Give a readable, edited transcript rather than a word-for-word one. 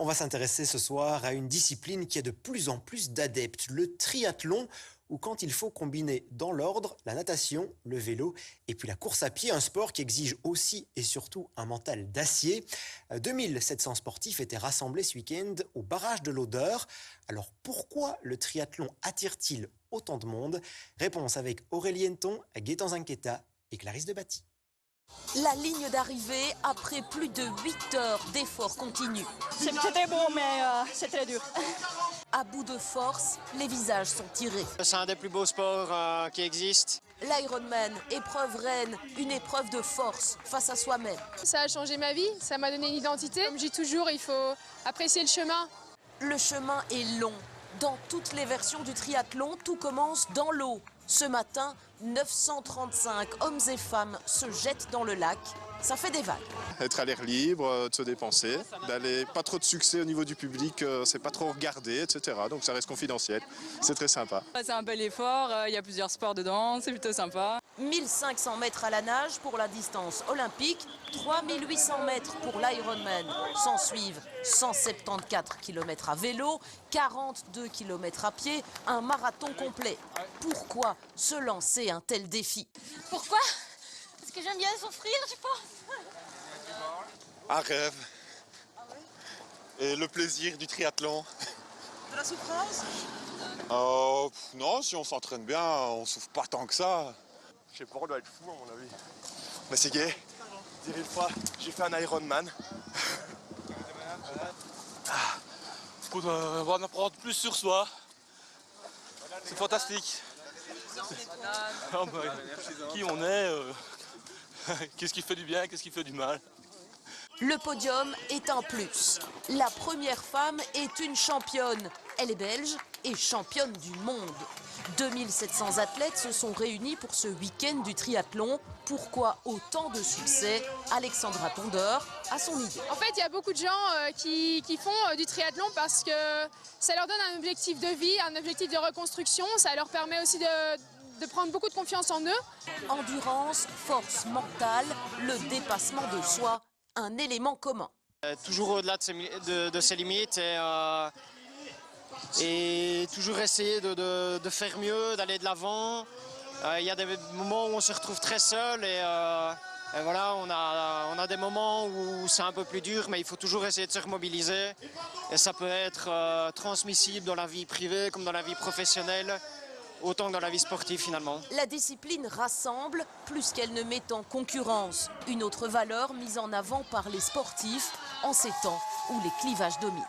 On va s'intéresser ce soir à une discipline qui a de plus en plus d'adeptes, le triathlon, où quand il faut combiner dans l'ordre la natation, le vélo et puis la course à pied, un sport qui exige aussi et surtout un mental d'acier. 2700 sportifs étaient rassemblés ce week-end au barrage de l'Odeur. Alors pourquoi le triathlon attire-t-il autant de monde? Réponse avec Aurélie Henton, Gaëtan Zinqueta et Clarisse Debatty. La ligne d'arrivée après plus de 8 heures d'efforts continus. C'était beau, mais c'est très dur. À bout de force, les visages sont tirés. C'est un des plus beaux sports qui existent. L'Ironman, épreuve reine, une épreuve de force face à soi-même. Ça a changé ma vie, ça m'a donné une identité. Comme je dis toujours, il faut apprécier le chemin. Le chemin est long. Dans toutes les versions du triathlon, tout commence dans l'eau. Ce matin, 935 hommes et femmes se jettent dans le lac. Ça fait des vagues. Être à l'air libre, de se dépenser, d'aller pas trop de succès au niveau du public, c'est pas trop regardé, etc. Donc ça reste confidentiel. C'est très sympa. C'est un bel effort, il y a plusieurs sports dedans, c'est plutôt sympa. 1500 mètres à la nage pour la distance olympique, 3800 mètres pour l'Ironman. S'en suivent 174 km à vélo, 42 km à pied, un marathon complet. Pourquoi se lancer un tel défi? Pourquoi? Parce que j'aime bien souffrir, je pense. Un rêve. Et le plaisir du triathlon. De la souffrance? Non, si on s'entraîne bien, on souffre pas tant que ça. Je sais pas, on doit être fou à mon avis. Mais c'est gay. Je dirais une fois, j'ai fait un Ironman. On va en apprendre plus sur soi. C'est fantastique. Qui on est, qu'est-ce qui fait du bien, qu'est-ce qui fait du mal. Le podium est un plus. La première femme est une championne. Elle est belge et championne du monde. 2700 athlètes se sont réunis pour ce week-end du triathlon. Pourquoi autant de succès? Alexandra Tondeur a son idée. En fait, il y a beaucoup de gens qui font du triathlon parce que ça leur donne un objectif de vie, un objectif de reconstruction. Ça leur permet aussi de prendre beaucoup de confiance en eux. Endurance, force mentale, le dépassement de soi, un élément commun. Toujours au-delà de ses limites et toujours essayer de faire mieux, d'aller de l'avant. Il y a des moments où on se retrouve très seul et voilà, on a des moments où c'est un peu plus dur, mais il faut toujours essayer de se remobiliser. Et ça peut être transmissible dans la vie privée comme dans la vie professionnelle, autant que dans la vie sportive finalement. La discipline rassemble plus qu'elle ne met en concurrence. Une autre valeur mise en avant par les sportifs en ces temps où les clivages dominent.